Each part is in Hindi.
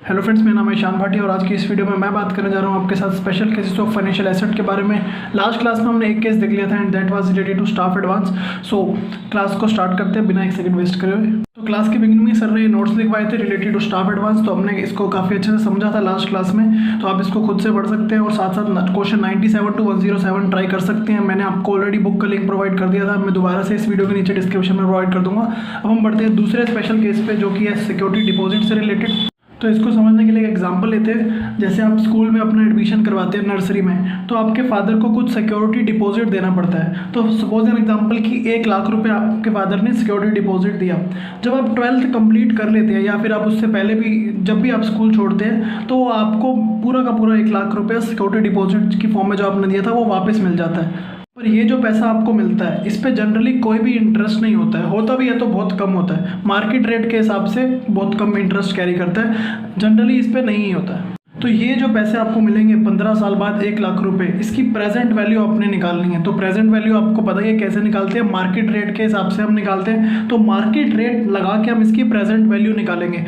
हेलो फ्रेंड्स, मेरा नाम है ईशान भाटी और आज की इस वीडियो में मैं बात करने जा रहा हूँ आपके साथ special cases of financial asset के बारे में। लास्ट क्लास में हमने एक केस देख लिया था and that was related to staff advance. So class को स्टार्ट करते हैं बिना एक सेकंड वेस्ट करे हुए। तो क्लास के बिगिनिंग में सर ने नोट्स लिखवाए थे रिलेटेड टू स्टाफ एडवांस, तो हमने इसको काफ़ी अच्छे से समझा था लास्ट क्लास में, तो आप इसको खुद से पढ़ सकते हैं और साथ साथ क्वेश्चन 97 to 107 ट्राई कर सकते हैं। मैंने आपको ऑलरेडी बुक का लिंक प्रोवाइड कर दिया था, मैं दोबारा से इस वीडियो के नीचे डिस्क्रिप्शन में प्रोवाइड कर दूंगा। अब हम बढ़ते हैं दूसरे स्पेशल केस पे जो कि है सिक्योरिटी डिपॉजिट से रिलेटेड। तो इसको समझने के लिए एक एग्जांपल लेते हैं। जैसे आप स्कूल में अपना एडमिशन करवाते हैं नर्सरी में, तो आपके फादर को कुछ सिक्योरिटी डिपॉजिट देना पड़ता है। तो सपोज एन एग्जांपल कि 1 लाख रुपए आपके फादर ने सिक्योरिटी डिपॉजिट दिया। जब आप 12th कंप्लीट कर लेते हैं या फिर आप उससे पहले भी जब भी आप स्कूल छोड़ते हैं, तो आपको पूरा का पूरा 1 लाख रुपया सिक्योरिटी डिपॉजिट की फॉर्म में जो आपने दिया था वो वापस मिल जाता है। पर ये जो पैसा आपको मिलता है इस पे जनरली कोई भी इंटरेस्ट नहीं होता है, होता भी है तो बहुत कम होता है। मार्केट रेट के हिसाब से बहुत कम इंटरेस्ट कैरी करता है, जनरली इस पे नहीं होता है। तो ये जो पैसे आपको मिलेंगे 15 साल बाद 1 लाख रुपए, इसकी प्रेजेंट वैल्यू आपने निकालनी है। तो प्रेजेंट वैल्यू आपको पता ही है कैसे निकालते हैं, मार्केट रेट के हिसाब से हम निकालते हैं। तो मार्केट रेट लगा के हम इसकी प्रेजेंट वैल्यू निकालेंगे।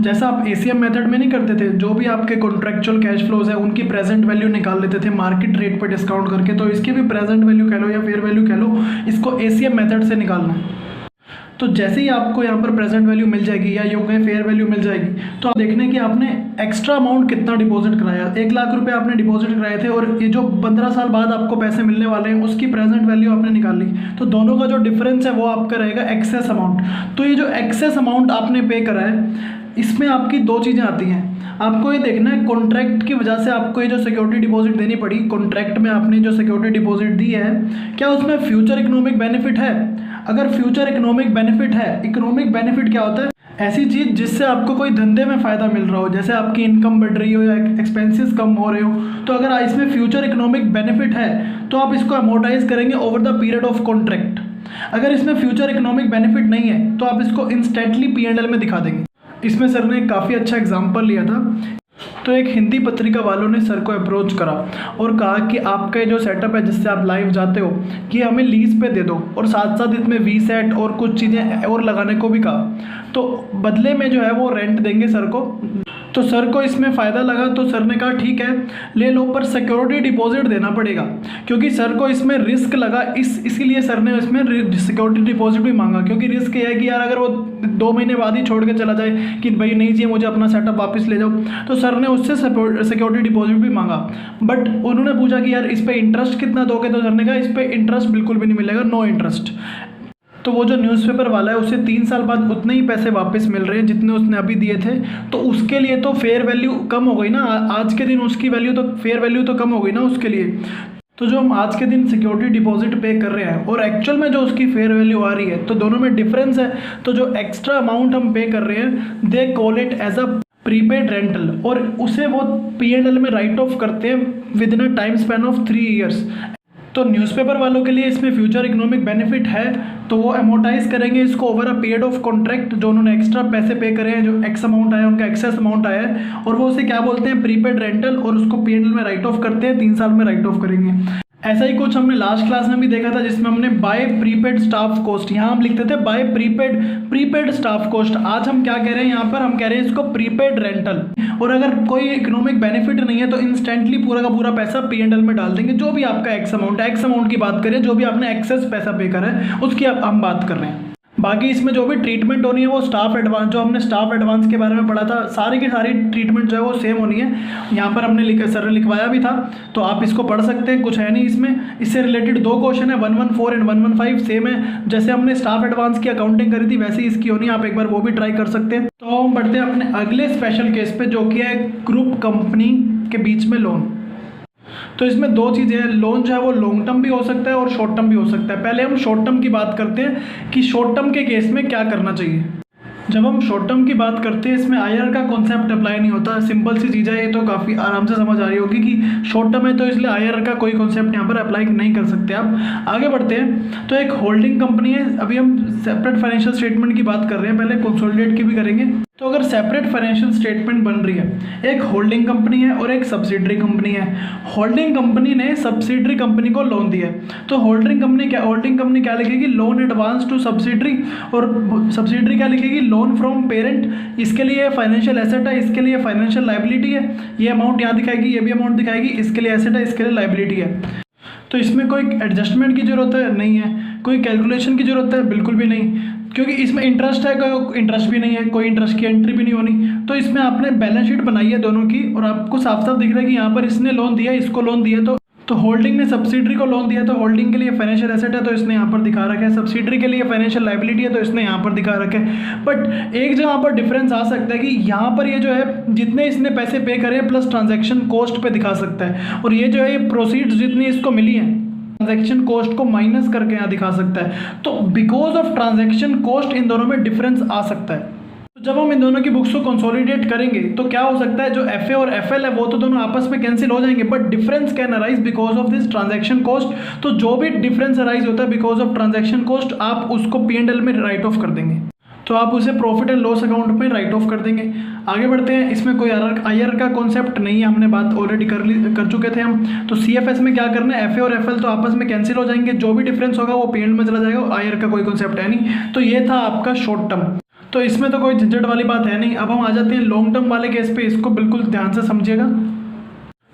जैसा आप ACM मेथड में नहीं करते थे, जो भी आपके कॉन्ट्रेक्चुअल कैश फ्लोज है उनकी प्रेजेंट वैल्यू निकाल लेते थे मार्केट रेट पर डिस्काउंट करके, तो इसकी भी प्रेजेंट वैल्यू कह लो या फेयर वैल्यू कह लो, इसको ACM मेथड से निकालना है। तो जैसे ही आपको यहाँ पर प्रेजेंट वैल्यू मिल जाएगी या यूँ कहें फेयर वैल्यू मिल जाएगी, तो आप देखना है कि आपने एक्स्ट्रा अमाउंट कितना डिपॉजिट कराया। 1 लाख रुपए आपने डिपॉजिट कराए थे और ये जो 15 साल बाद आपको पैसे मिलने वाले हैं उसकी प्रेजेंट वैल्यू आपने निकाल ली। तो दोनों का जो डिफरेंस है वो आपका रहेगा एक्सेस अमाउंट। तो ये जो एक्सेस अमाउंट आपने पे करा है, इसमें आपकी 2 चीज़ें आती हैं। आपको ये देखना है कॉन्ट्रैक्ट की वजह से आपको ये जो सिक्योरिटी डिपॉजिट देनी पड़ी, कॉन्ट्रैक्ट में आपने जो सिक्योरिटी डिपॉजिट दी है, क्या उसमें फ्यूचर इकोनॉमिक बेनिफिट है। अगर फ्यूचर इकोनॉमिक बेनिफिट है, इकोनॉमिक बेनिफिट क्या होता है, ऐसी चीज़ जिससे आपको कोई धंधे में फ़ायदा मिल रहा हो, जैसे आपकी इनकम बढ़ रही हो या एक्सपेंसेस कम हो रहे हो। तो अगर इसमें फ्यूचर इकोनॉमिक बेनिफिट है तो आप इसको अमोर्टाइज करेंगे over the period of contract. अगर इसमें फ्यूचर इकोनॉमिक बेनिफिट नहीं है तो आप इसको इंस्टेंटली P&L में दिखा देंगे। इसमें सर ने काफ़ी अच्छा एग्जाम्पल लिया था। तो एक हिंदी पत्रिका वालों ने सर को अप्रोच करा और कहा कि आपका जो सेटअप है जिससे आप लाइव जाते हो, कि हमें लीज पे दे दो, और साथ साथ इसमें VSAT और कुछ चीज़ें और लगाने को भी कहा। तो बदले में जो है वो रेंट देंगे सर को। तो सर को इसमें फ़ायदा लगा, तो सर ने कहा ठीक है ले लो, पर सिक्योरिटी डिपॉजिट देना पड़ेगा, क्योंकि सर को इसमें रिस्क लगा। इसीलिए सर ने इसमें सिक्योरिटी डिपॉजिट भी मांगा, क्योंकि रिस्क ये है कि यार अगर वो 2 महीने बाद ही छोड़ के चला जाए कि भाई नहीं चाहिए मुझे, अपना सेटअप वापस ले जाओ, तो सर ने उससे सिक्योरिटी डिपॉजिट भी मांगा। बट उन्होंने पूछा कि यार इस पर इंटरेस्ट कितना दोगे, तो सर ने कहा इस पर इंटरेस्ट बिल्कुल भी नहीं मिलेगा, नो इंटरेस्ट। तो वो जो न्यूज़पेपर वाला है उसे 3 साल बाद उतने ही पैसे वापस मिल रहे हैं जितने उसने अभी दिए थे। तो उसके लिए तो फेयर वैल्यू कम हो गई ना, आज के दिन उसकी वैल्यू तो फेयर वैल्यू तो कम हो गई ना उसके लिए। तो जो हम आज के दिन सिक्योरिटी डिपॉजिट पे कर रहे हैं और एक्चुअल में जो उसकी फेयर वैल्यू आ रही है, तो दोनों में डिफरेंस है। तो जो एक्स्ट्रा अमाउंट हम पे कर रहे हैं, they call it as a prepaid rental, और उसे वो P&L में राइट ऑफ करते हैं within a time span of 3 years. तो न्यूज़पेपर वालों के लिए इसमें फ्यूचर इकोनॉमिक बेनिफिट है, तो वो अमोर्टाइज करेंगे इसको over a period of contract. जो उन्होंने एक्स्ट्रा पैसे पे करे हैं, जो एक्स अमाउंट आया उनका एक्सेस अमाउंट आया है, और वो उसे क्या बोलते हैं प्रीपेड रेंटल, और उसको P&L में राइट ऑफ करते हैं, 3 साल में राइट ऑफ करेंगे। ऐसा ही कुछ हमने लास्ट क्लास में भी देखा था, जिसमें हमने बाय प्रीपेड स्टाफ कॉस्ट, यहाँ हम लिखते थे बाय प्रीपेड स्टाफ कॉस्ट। आज हम क्या कह रहे हैं, यहाँ पर हम कह रहे हैं इसको प्रीपेड रेंटल। और अगर कोई इकोनॉमिक बेनिफिट नहीं है तो इंस्टेंटली पूरा का पूरा पैसा P&L में डाल देंगे। जो भी आपका एक्स अमाउंट की बात करें, जो भी आपने एक्सेस पैसा पे करा है उसकी हम बात कर रहे हैं। बाकी इसमें जो भी ट्रीटमेंट होनी है वो स्टाफ एडवांस, जो हमने स्टाफ एडवांस के बारे में पढ़ा था, सारी की सारी ट्रीटमेंट जो है वो सेम होनी है। यहाँ पर हमने सर ने लिखवाया भी था, तो आप इसको पढ़ सकते हैं, कुछ है नहीं इसमें। इससे रिलेटेड 2 क्वेश्चन है, 114 एंड 115 सेम है। जैसे हमने स्टाफ एडवांस की अकाउंटिंग करी थी वैसे ही इसकी होनी है, आप एक बार वो भी ट्राई कर सकते हैं। तो हम बढ़ते हैं अपने अगले स्पेशल केस पे, जो कि है ग्रुप कंपनी के बीच में लोन। तो इसमें 2 चीज़ें हैं, लोन जो है वो लॉन्ग टर्म भी हो सकता है और शॉर्ट टर्म भी हो सकता है। पहले हम शॉर्ट टर्म की बात करते हैं कि शॉर्ट टर्म के केस में क्या करना चाहिए। जब हम शॉर्ट टर्म की बात करते हैं, इसमें IR का कॉन्सेप्ट अप्लाई नहीं होता, सिंपल सी चीज़ है, ये तो काफ़ी आराम से समझ आ रही होगी कि शॉर्ट टर्म है, तो इसलिए IR का कोई कॉन्सेप्ट यहाँ पर अप्लाई नहीं कर सकते आप। आगे बढ़ते हैं। तो एक होल्डिंग कंपनी है, अभी हम सेपरेट फाइनेंशियल स्टेटमेंट की बात कर रहे हैं, पहले कंसोलिडेट की भी करेंगे। तो अगर सेपरेट फाइनेंशियल स्टेटमेंट बन रही है, एक होल्डिंग कंपनी है और एक सब्सिडरी कंपनी है। होल्डिंग कंपनी ने सब्सिडरी कंपनी को लोन दिया है, तो होल्डिंग कंपनी क्या लिखेगी, लोन एडवांस टू सब्सिडरी, और सब्सिडरी क्या लिखेगी, लोन फ्रॉम पेरेंट। इसके लिए फाइनेंशियल एसेट है, इसके लिए फाइनेंशियल लाइबिलिटी है। ये अमाउंट यहाँ दिखाएगी, ये भी अमाउंट दिखाएगी, इसके लिए एसेट है, इसके लिए लाइबिलिटी है। तो इसमें कोई एडजस्टमेंट की जरूरत है नहीं है, कोई कैलकुलेशन की जरूरत है बिल्कुल भी नहीं, क्योंकि इसमें इंटरेस्ट है, कोई इंटरेस्ट भी नहीं है, कोई इंटरेस्ट की एंट्री भी नहीं होनी। तो इसमें आपने बैलेंस शीट बनाई है दोनों की, और आपको साफ साफ दिख रहा है कि यहाँ पर इसने लोन दिया, इसको लोन दिया, तो होल्डिंग ने सब्सिडरी को लोन दिया, तो होल्डिंग के लिए फाइनेंशियल एसेट है तो इसने यहाँ पर दिखा रखा है, सब्सिडरी के लिए फाइनेंशियल लाइबिलिटी है तो इसने यहाँ पर दिखा रखा है। बट एक जगह पर डिफरेंस आ सकता है कि यहाँ पर ये जो है जितने इसने पैसे पे करे प्लस ट्रांजैक्शन कॉस्ट पे दिखा सकता है, और ये जो है ये प्रोसीड्स जितनी इसको मिली है ट्रांजैक्शन कॉस्ट को माइनस करके यहाँ दिखा सकता है। तो because of transaction cost in दोनों में डिफरेंस आ सकता है। तो जब हम इन दोनों की बुक्स को कंसोलिडेट करेंगे तो क्या हो सकता है, जो एफ ए और एफ एल है वो तो दोनों आपस में कैंसिल हो जाएंगे, but difference can arise because of this transaction cost. तो जो भी डिफरेंस अराइज होता है बिकॉज ऑफ ट्रांजैक्शन कॉस्ट, आप उसको P&L में राइट ऑफ कर देंगे, तो आप उसे प्रॉफिट एंड लॉस अकाउंट में राइट ऑफ कर देंगे। आगे बढ़ते हैं, इसमें कोई IR का कॉन्सेप्ट नहीं है, हमने बात ऑलरेडी कर चुके थे हम। तो CFS में क्या करना है, FA और FL तो आपस में कैंसिल हो जाएंगे, जो भी डिफरेंस होगा वो P&L में चला जाएगा, IR का कोई कॉन्सेप्ट है नहीं। तो ये था आपका शॉर्ट टर्म, तो इसमें तो कोई झंझट वाली बात है नहीं। अब हम आ जाते हैं लॉन्ग टर्म वाले केस पे, इसको बिल्कुल ध्यान से समझिएगा।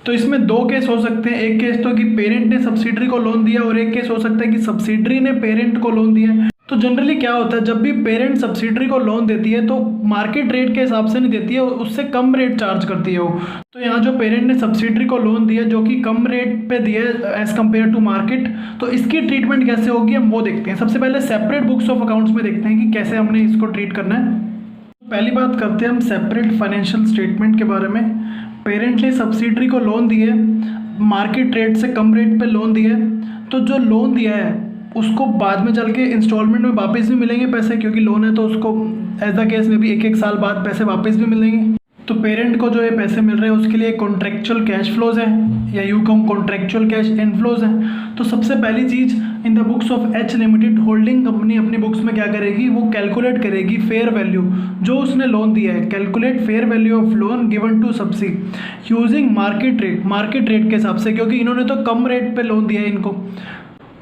तो इसमें दो केस हो सकते हैं, एक केस तो कि पेरेंट ने सब्सिडरी को लोन दिया, और एक केस हो सकता है कि सब्सिडरी ने पेरेंट को लोन दिया। तो जनरली क्या होता है, जब भी पेरेंट सब्सिडरी को लोन देती है तो मार्केट रेट के हिसाब से नहीं देती है, उससे कम रेट चार्ज करती है वो। तो यहाँ जो पेरेंट ने सब्सिडरी को लोन दिया जो कि कम रेट पे दिया एज कम्पेयर टू मार्केट, तो इसकी ट्रीटमेंट कैसे होगी हम वो देखते हैं। सबसे पहले सेपरेट बुक्स ऑफ अकाउंट्स में देखते हैं कि कैसे हमने इसको ट्रीट करना है। पहली बात करते हैं हम सेपरेट फाइनेंशियल स्टेटमेंट के बारे में। पेरेंट ने सब्सिडरी को लोन दिए, मार्केट रेट से कम रेट पे लोन दिए, तो जो लोन दिया है उसको बाद में चल के इंस्टॉलमेंट में वापस भी मिलेंगे पैसे, क्योंकि लोन है तो उसको एज द केस में भी एक साल बाद पैसे वापस भी मिलेंगे। तो पेरेंट को जो है पैसे मिल रहे हैं उसके लिए कॉन्ट्रेक्चुअल कैश फ्लोज हैं, या यूँ कहूँ कॉन्ट्रेक्चुअल कैश इनफ्लोज हैं। तो सबसे पहली चीज़ in the books of H limited, holding company अपनी बुक्स में क्या करेगी, वो कैलकुलेट करेगी फेयर वैल्यू जो उसने लोन दिया है, calculate fair value of loan given to subsi using market rate के हिसाब से, क्योंकि इन्होंने तो कम रेट पे लोन दिया है इनको,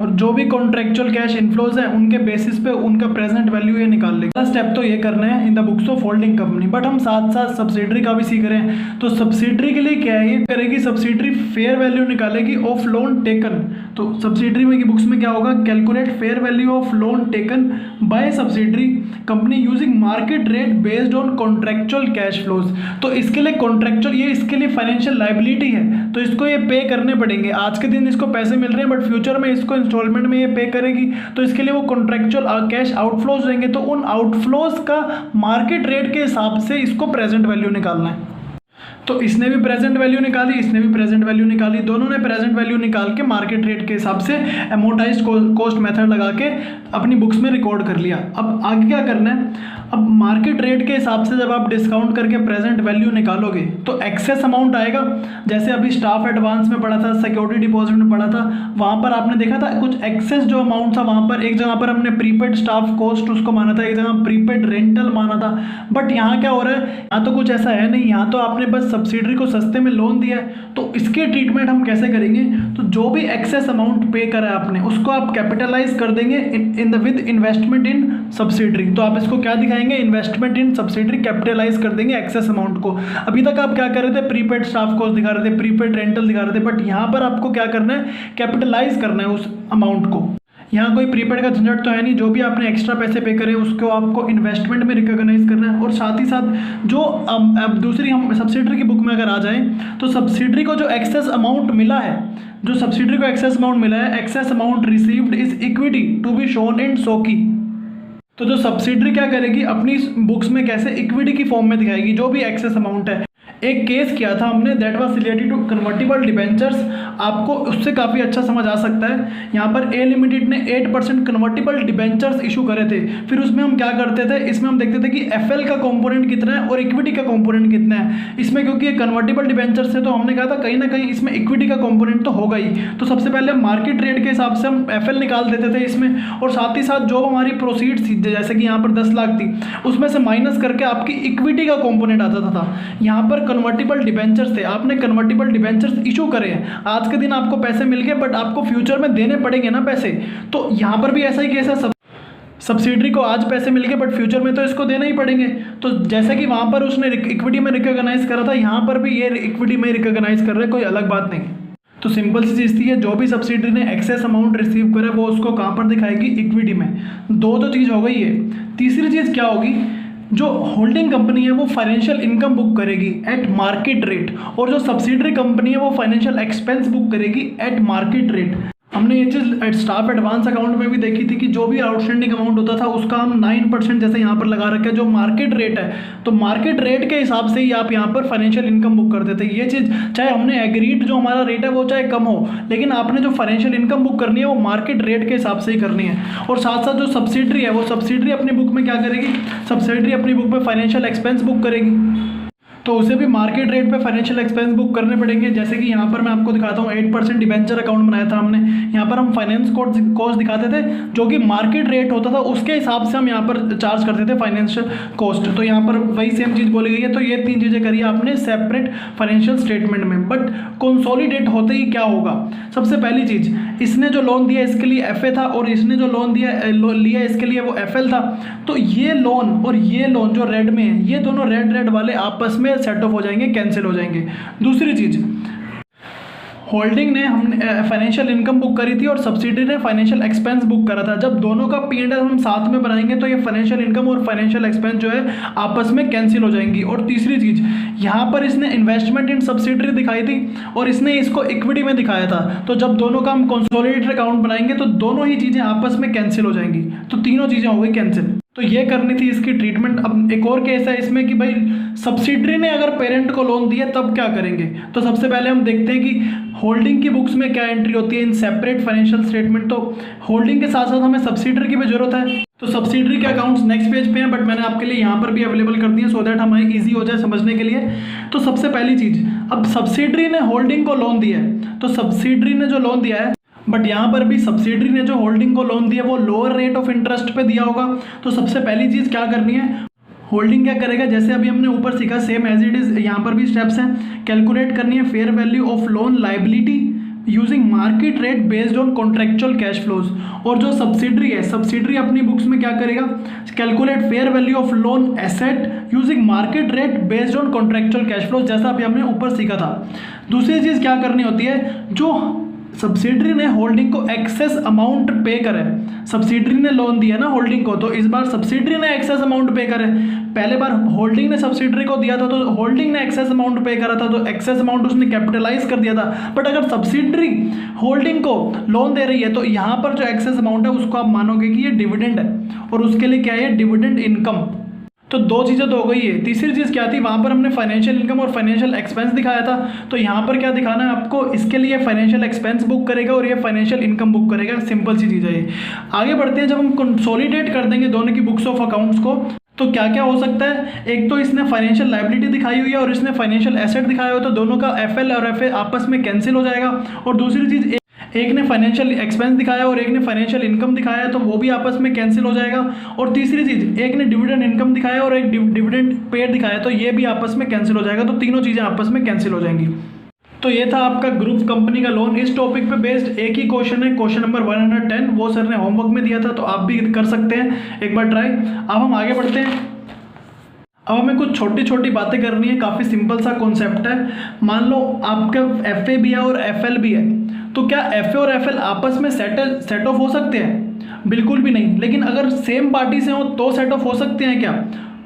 और जो भी कॉन्ट्रेक्चुअल कैश इनफ्लोज है उनके बेसिस पे उनका प्रेजेंट वैल्यू ये निकाल लेगा। पहला स्टेप तो ये करना है इन the books of holding company, but हम साथ साथ सब्सिडरी का भी सीख रहे हैं। तो सब्सिडरी के लिए क्या है, ये करेगी सब्सिडरी फेयर वैल्यू निकालेगी ऑफ लोन टेकन। तो सब्सिडरी में की बुक्स में क्या होगा, calculate fair value of loan taken by subsidiary company using market rate based on contractual cash flows. तो इसके लिए कॉन्ट्रेक्चुअल, ये इसके लिए फाइनेंशियल लाइबिलिटी है, तो इसको ये पे करने पड़ेंगे। आज के दिन इसको पैसे मिल रहे हैं बट फ्यूचर में इसको इंस्टॉलमेंट में ये पे करेगी, तो इसके लिए वो कॉन्ट्रेक्चुअल कैश आउटफ्लोज देंगे। तो उन आउटफ्लोज का मार्केट रेट के हिसाब से इसको प्रेजेंट वैल्यू निकालना है। तो इसने भी प्रेजेंट वैल्यू निकाली, इसने भी प्रेजेंट वैल्यू निकाली, दोनों ने प्रेजेंट वैल्यू निकाल के मार्केट रेट के हिसाब से एमोटाइज्ड कॉस्ट मेथड लगा के अपनी बुक्स में रिकॉर्ड कर लिया। अब आगे क्या करना है, अब मार्केट रेट के हिसाब से जब आप डिस्काउंट करके प्रेजेंट वैल्यू निकालोगे तो एक्सेस अमाउंट आएगा। जैसे अभी स्टाफ एडवांस में पढ़ा था, सिक्योरिटी डिपॉजिट में पढ़ा था, वहाँ पर आपने देखा था कुछ एक्सेस जो अमाउंट था, वहाँ पर एक जगह पर हमने प्रीपेड स्टाफ कॉस्ट उसको माना था, एक जगह प्रीपेड रेंटल माना था। बट यहाँ क्या हो रहा है, यहाँ तो कुछ ऐसा है नहीं, यहाँ तो आपने बस सब्सिडरी को सस्ते में लोन दिया है। तो इसके ट्रीटमेंट हम कैसे करेंगे, तो जो भी एक्सेस अमाउंट पे करा है आपने उसको आप कैपिटलाइज कर देंगे विद इन्वेस्टमेंट इन सब्सिडरी। तो आप इसको क्या दिखाएंगे, इन्वेस्टमेंट इन सब्सिडरी कैपिटलाइज कर देंगे एक्सेस अमाउंट को। अभी तक आप क्या कर रहे थे, प्रीपेड स्टाफ कॉस्ट दिखा रहे थे, प्रीपेड रेंटल दिखा रहे थे, बट यहाँ पर आपको क्या करना है, कैपिटलाइज करना है उस अमाउंट को। यहाँ कोई प्रीपेड का झंझट तो है नहीं, जो भी आपने एक्स्ट्रा पैसे पे करे उसको आपको इन्वेस्टमेंट में रिकॉग्नाइज करना है। और साथ ही साथ जो अब दूसरी हम सब्सिडरी की बुक में अगर आ जाएं तो सब्सिडरी को जो एक्सेस अमाउंट मिला है, जो सब्सिडरी को एक्सेस अमाउंट मिला है, excess amount received is equity to be shown in SOCI. तो जो सब्सिडरी क्या करेगी, अपनी बुक्स में कैसे इक्विटी की फॉर्म में दिखाएगी जो भी एक्सेस अमाउंट है। एक केस किया था हमने, that was related to convertible debentures. आपको उससे काफ़ी अच्छा समझ आ सकता है। यहाँ पर ए लिमिटेड ने 8% कन्वर्टिबल डिबेंचर्स इशू करे थे। फिर उसमें हम क्या करते थे, इसमें हम देखते थे कि एफएल का कंपोनेंट कितना है और इक्विटी का कंपोनेंट कितना है। इसमें क्योंकि ये कन्वर्टिबल डिबेंचर्स है तो हमने कहा था कहीं ना कहीं इसमें इक्विटी का कंपोनेंट तो होगा ही। तो सबसे पहले मार्केट रेट के हिसाब से हम एफएल निकाल देते थे इसमें, और साथ ही साथ जो हमारी प्रोसीड्स थी, जैसे कि यहाँ पर 10 लाख थी, उसमें से माइनस करके आपकी इक्विटी का कंपोनेंट आता था। यहाँ पर कन्वर्टिबल डिबेंचर्स थे, आपने कन्वर्टिबल डिबेंचर्स इशू करे हैं, आज के दिन आपको पैसे मिल गए बट आपको फ्यूचर में देने पड़ेंगे ना पैसे। तो यहाँ पर भी ऐसा ही केस है, सब्सिडरी को आज पैसे मिल गए बट फ्यूचर में तो इसको देना ही पड़ेंगे। तो जैसे कि वहाँ पर उसने इक्विटी में रिकॉग्नाइज करा था, यहाँ पर भी ये इक्विटी में रिकॉग्नाइज कर रहे हैं, कोई अलग बात नहीं। तो सिंपल सी चीज़ थी है, जो भी सब्सिडरी ने एक्सेस अमाउंट रिसीव करा वो उसको कहाँ पर दिखाएगी, इक्विटी में। दो तो चीज़ हो गई है। तीसरी चीज़ क्या होगी, जो होल्डिंग कंपनी है वो फाइनेंशियल इनकम बुक करेगी एट मार्केट रेट, और जो सब्सिडरी कंपनी है वो फाइनेंशियल एक्सपेंस बुक करेगी एट मार्केट रेट। हमने ये चीज़ स्टाफ एडवांस अकाउंट में भी देखी थी कि जो भी आउटस्टैंडिंग अमाउंट होता था उसका हम 9% जैसे यहाँ पर लगा रखा है, जो मार्केट रेट है, तो मार्केट रेट के हिसाब से ही आप यहाँ पर फाइनेंशियल इनकम बुक कर देते हैं। ये चीज़ चाहे हमने एग्रीड जो हमारा रेट है वो चाहे कम हो, लेकिन आपने जो फाइनेंशियल इनकम बुक करनी है वो मार्केट रेट के हिसाब से ही करनी है। और साथ साथ जो सब्सिडरी है वो सब्सिडरी अपनी बुक में क्या करेगी, सब्सिडरी अपनी बुक में फाइनेंशियल एक्सपेंस बुक करेगी, तो उसे भी मार्केट रेट पे फाइनेंशियल एक्सपेंस बुक करने पड़ेंगे। जैसे कि यहाँ पर मैं आपको दिखाता हूँ, 8% डिबेंचर अकाउंट बनाया था हमने। यहाँ पर हम फाइनेंस कॉस्ट दिखाते थे जो कि मार्केट रेट होता था, उसके हिसाब से हम यहाँ पर चार्ज करते थे फाइनेंशियल कॉस्ट। तो यहाँ पर वही सेम चीज़ बोली गई है। तो ये 3 चीज़ें करी आपने सेपरेट फाइनेंशियल स्टेटमेंट में। बट कंसोलिडेट होते ही क्या होगा, सबसे पहली चीज़, इसने जो लोन दिया इसके लिए एफ था, और इसने जो लोन लिया इसके लिए वो एफ था। तो ये लोन और ये लोन जो रेड में है, ये दोनों रेड वाले आपस में सेट ऑफ हो जाएंगे, कैंसिल हो जाएंगे। दूसरी चीज, होल्डिंग ने हमने फाइनेंशियल इनकम बुक करी थी और सब्सिडरी ने फाइनेंशियल एक्सपेंस बुक करा था। जब दोनों का P&L हम साथ में बनाएंगे तो ये फाइनेंशियल इनकम और फाइनेंशियल एक्सपेंस जो है आपस में कैंसिल हो जाएंगी। और तीसरी चीज, यहाँ पर इसने इन्वेस्टमेंट इन सब्सिडरी दिखाई थी और इसने इसको इक्विटी में दिखाया था। तो जब दोनों का हम कंसोलिडेटेड अकाउंट बनाएंगे तो दोनों ही चीजें आपस में कैंसिल हो जाएंगी। तो तीनों चीजें हो गई कैंसिल। तो ये करनी थी इसकी ट्रीटमेंट। अब एक और केस है इसमें कि भाई सब्सिडरी ने अगर पेरेंट को लोन दिया तब क्या करेंगे। तो सबसे पहले हम देखते हैं कि होल्डिंग की बुक्स में क्या एंट्री होती है इन सेपरेट फाइनेंशियल स्टेटमेंट। तो होल्डिंग के साथ साथ हमें सब्सिडरी की भी जरूरत है। तो सब्सिडरी के अकाउंट्स नेक्स्ट पेज पे हैं, बट मैंने आपके लिए यहाँ पर भी अवेलेबल कर दिए सो दैट हमें ईजी हो जाए समझने के लिए। तो सबसे पहली चीज़, अब सब्सिडरी ने होल्डिंग को लोन दिया है, तो सब्सिडरी ने जो लोन दिया है, बट यहाँ पर भी सब्सिडरी ने जो होल्डिंग को लोन दिया वो लोअर रेट ऑफ इंटरेस्ट पे दिया होगा। तो सबसे पहली चीज़ क्या करनी है, होल्डिंग क्या करेगा, जैसे अभी हमने ऊपर सीखा सेम एज इट इज यहाँ पर भी स्टेप्स हैं। कैलकुलेट करनी है fair value of loan liability using market rate based on contractual cash flows. और जो सब्सिडरी है, सब्सिडरी अपनी बुक्स में क्या करेगा, calculate fair value of loan asset using market rate based on contractual cash flows, जैसा अभी हमने ऊपर सीखा था। दूसरी चीज़ क्या करनी होती है, जो सब्सिडरी ने होल्डिंग को एक्सेस अमाउंट पे करे, सब्सिडरी ने लोन दिया ना होल्डिंग को, तो इस बार सब्सिडरी ने एक्सेस अमाउंट पे करे। पहले बार होल्डिंग ने सब्सिडरी को दिया था तो होल्डिंग ने एक्सेस अमाउंट पे करा था, तो एक्सेस अमाउंट उसने कैपिटलाइज कर दिया था। बट अगर सब्सिडरी होल्डिंग को लोन दे रही है तो यहाँ पर जो एक्सेस अमाउंट है उसको आप मानोगे कि ये डिविडेंड है, और उसके लिए क्या है, डिविडेंड इनकम। तो दो चीज़ें तो हो गई है। तीसरी चीज़ क्या थी, वहाँ पर हमने फाइनेंशियल इनकम और फाइनेंशियल एक्सपेंस दिखाया था। तो यहाँ पर क्या दिखाना है आपको, इसके लिए फाइनेंशियल एक्सपेंस बुक करेगा और ये फाइनेंशियल इनकम बुक करेगा। सिंपल सी चीज़ है ये। आगे बढ़ते हैं, जब हम कंसोलिडेट कर देंगे दोनों की बुक्स ऑफ अकाउंट्स को तो क्या क्या हो सकता है। एक तो इसने फाइनेंशियल लायबिलिटी दिखाई हुई है और इसने फाइनेंशियल एसेट दिखाया हुआ है, तो दोनों का एफएल और एफए आपस में कैंसिल हो जाएगा। और दूसरी चीज़, एक ने फाइनेंशियल एक्सपेंस दिखाया और एक ने फाइनेंशियल इनकम दिखाया, तो वो भी आपस में कैंसिल हो जाएगा। और तीसरी चीज़, एक ने डिविडेंड इनकम दिखाया और एक डिविडेंड पेड दिखाया, तो ये भी आपस में कैंसिल हो जाएगा। तो तीनों चीज़ें आपस में कैंसिल हो जाएंगी। तो ये था आपका ग्रुप कंपनी का लोन। इस टॉपिक पे बेस्ड एक ही क्वेश्चन है, क्वेश्चन नंबर 110, वो सर ने होमवर्क में दिया था, तो आप भी कर सकते हैं एक बार ट्राई। अब हम आगे बढ़ते हैं। अब हमें कुछ छोटी छोटी बातें करनी है, काफ़ी सिंपल सा कॉन्सेप्ट है। मान लो आपका एफए भी है और एफएल भी है, तो क्या एफए और एफएल आपस में सेट ऑफ हो सकते हैं? बिल्कुल भी नहीं। लेकिन अगर सेम पार्टी से हो तो सेट ऑफ हो सकते हैं क्या?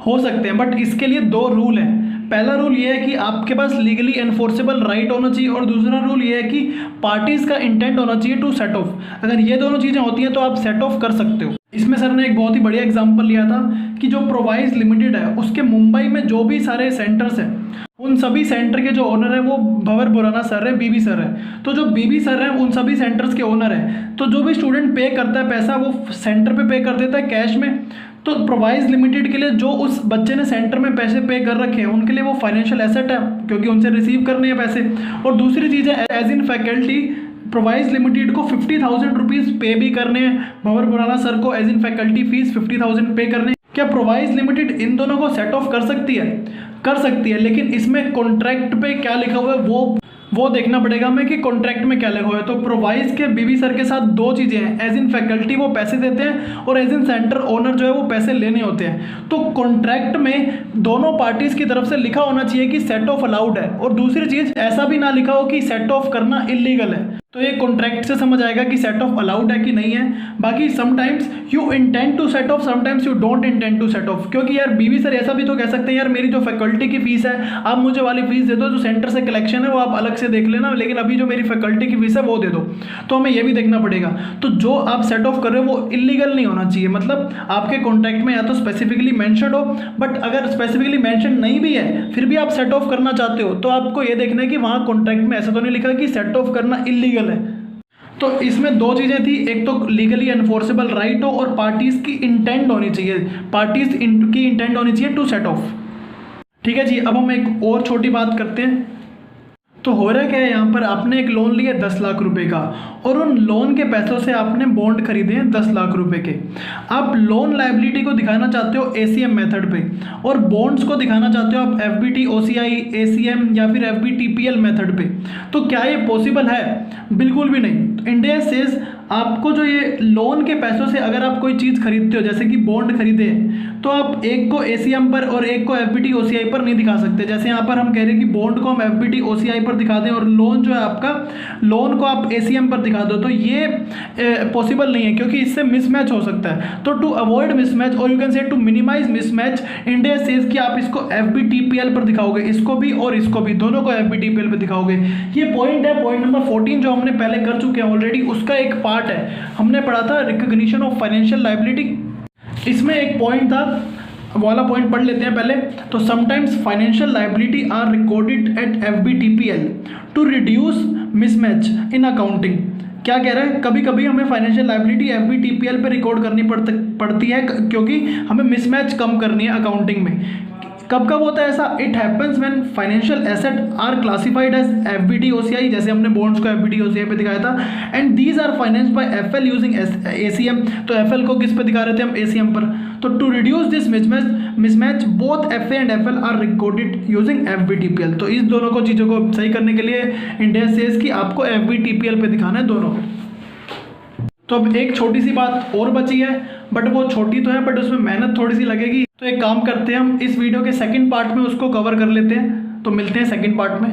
हो सकते हैं, बट इसके लिए दो रूल हैं। पहला रूल ये है कि आपके पास लीगली एनफोर्सेबल राइट होना चाहिए, और दूसरा रूल ये है कि पार्टीज का इंटेंट होना चाहिए टू सेट ऑफ। अगर ये दोनों चीज़ें होती हैं तो आप सेट ऑफ कर सकते हो। इसमें सर ने एक बहुत ही बढ़िया एग्जांपल लिया था कि जो प्रोवाइज लिमिटेड है उसके मुंबई में जो भी सारे सेंटर्स हैं उन सभी सेंटर के जो ओनर है वो भंवर खुराना सर है, बीबी सर है। तो जो बीबी सर है उन सभी सेंटर्स के ओनर है। तो जो भी स्टूडेंट पे करता है पैसा वो सेंटर पे कर देता है कैश में। तो प्रोवाइज लिमिटेड के लिए जो उस बच्चे ने सेंटर में पैसे पे कर रखे हैं उनके लिए वो फाइनेंशियल एसेट है, क्योंकि उनसे रिसीव करने हैं पैसे। और दूसरी चीज़ है as in faculty provides limited को 50,000 रुपीज़ पे भी करने हैं, भंवर खुराना सर को एज इन फैकल्टी फीस 50,000 पे करने। क्या प्रोवाइज लिमिटेड इन दोनों को सेट ऑफ कर सकती है? कर सकती है, लेकिन इसमें कॉन्ट्रैक्ट पे क्या लिखा हुआ है वो देखना पड़ेगा हमें कि कॉन्ट्रैक्ट में क्या लिखा हुआ है। तो प्रोवाइज के बीबी सर के साथ दो चीज़ें हैं, एज इन फैकल्टी वो पैसे देते हैं और एज इन सेंटर ओनर जो है वो पैसे लेने होते हैं। तो कॉन्ट्रैक्ट में दोनों पार्टीज की तरफ से लिखा होना चाहिए कि सेट ऑफ अलाउड है, और दूसरी चीज़ ऐसा भी ना लिखा हो कि सेट ऑफ करना इलीगल है। तो ये कॉन्ट्रैक्ट से समझ आएगा कि सेट ऑफ अलाउड है कि नहीं है। बाकी sometimes you intend to set off, sometimes you don't intend to set off, क्योंकि यार बीबी सर ऐसा भी तो कह सकते हैं यार मेरी जो फैकल्टी की फीस है आप मुझे वाली फीस दे दो, जो सेंटर से कलेक्शन है वो आप अलग से देख लेना, लेकिन अभी जो मेरी फैकल्टी की फीस है वो दे दो। तो हमें ये भी देखना पड़ेगा। तो जो आप सेट ऑफ कर रहे हो वो इलीगल नहीं होना चाहिए, मतलब आपके कॉन्ट्रैक्ट में या तो स्पेसिफिकली मैंशन हो, बट अगर स्पेसिफिकली मैंशन नहीं भी है फिर भी आप सेट ऑफ करना चाहते हो तो आपको ये देखना है कि वहाँ कॉन्ट्रैक्ट में ऐसा तो नहीं लिखा कि सेट ऑफ करना इलीगल है। तो इसमें दो चीज़ें थी, एक तो लीगली एनफोर्सेबल राइट हो और पार्टीज की इंटेंट होनी चाहिए, पार्टीज की इंटेंट होनी चाहिए टू सेट ऑफ। ठीक है जी, अब हम एक और छोटी बात करते हैं। तो हो रहा क्या है, यहाँ पर आपने एक लोन लिया 10 लाख रुपए का और उन लोन के पैसों से आपने बॉन्ड खरीदे हैं 10 लाख रुपए के। आप लोन लायबिलिटी को दिखाना चाहते हो एसीएम मेथड पे और बॉन्ड्स को दिखाना चाहते हो आप एफबीटी, ओसीआई, एसीएम या फिर एफबीटीपीएल मेथड पे। तो क्या ये पॉसिबल है? बिल्कुल भी नहीं। इंडिया सेज आपको जो ये लोन के पैसों से अगर आप कोई चीज़ खरीदते हो जैसे कि बॉन्ड खरीदे तो आप एक को एसीएम पर और एक को एफबीटी ओसीआई पर नहीं दिखा सकते। जैसे यहाँ पर हम कह रहे हैं कि बॉन्ड को हम एफबीटी ओसीआई पर दिखा दें और लोन जो है आपका लोन को आप एसीएम पर दिखा दो, तो ये पॉसिबल नहीं है क्योंकि इससे मिसमैच हो सकता है। तो टू अवॉइड मिसमैच और you can say to minimize mismatch, India says कि आप इसको एफबीटीपीएल पर दिखाओगे, इसको भी और इसको भी, दोनों को एफबीटीपीएल पर दिखाओगे। ये पॉइंट है, पॉइंट नंबर 14 जो हमने पहले कर चुके हैं ऑलरेडी, उसका एक पार्ट है। हमने पढ़ा था रिकॉग्निशन ऑफ फाइनेंशियल लायबिलिटी, इसमें एक पॉइंट था, वाला पॉइंट पढ़ लेते हैं पहले। तो sometimes financial liability are recorded at FVTPL to reduce mismatch in accounting. क्या कह रहा है, कभी कभी हमें फाइनेंशियल लायबिलिटी एफबीटीपीएल पे रिकॉर्ड करनी पड़ती है क्योंकि हमें मिसमैच कम करनी है अकाउंटिंग में। कब कब होता है ऐसा? It happens when financial asset are classified as FVT OCI, जैसे हमने बॉन्ड्स को एफबीटी ओसीआई पे दिखाया था, and these are financed by FL using ACM. तो एफएल को किस पे दिखा रहे थे हम? एसीएम पर। तो to reduce this mismatch both FA and FL are recorded using FVTPL. तो इस दोनों को चीज़ों को सही करने के लिए इंडिया सेज कि आपको एफबीटीपीएल पे दिखाना है दोनों को। तो अब एक छोटी सी बात और बची है, बट वो छोटी तो है बट उसमें मेहनत थोड़ी सी लगेगी। तो एक काम करते हैं, हम इस वीडियो के सेकंड पार्ट में उसको कवर कर लेते हैं। तो मिलते हैं सेकंड पार्ट में।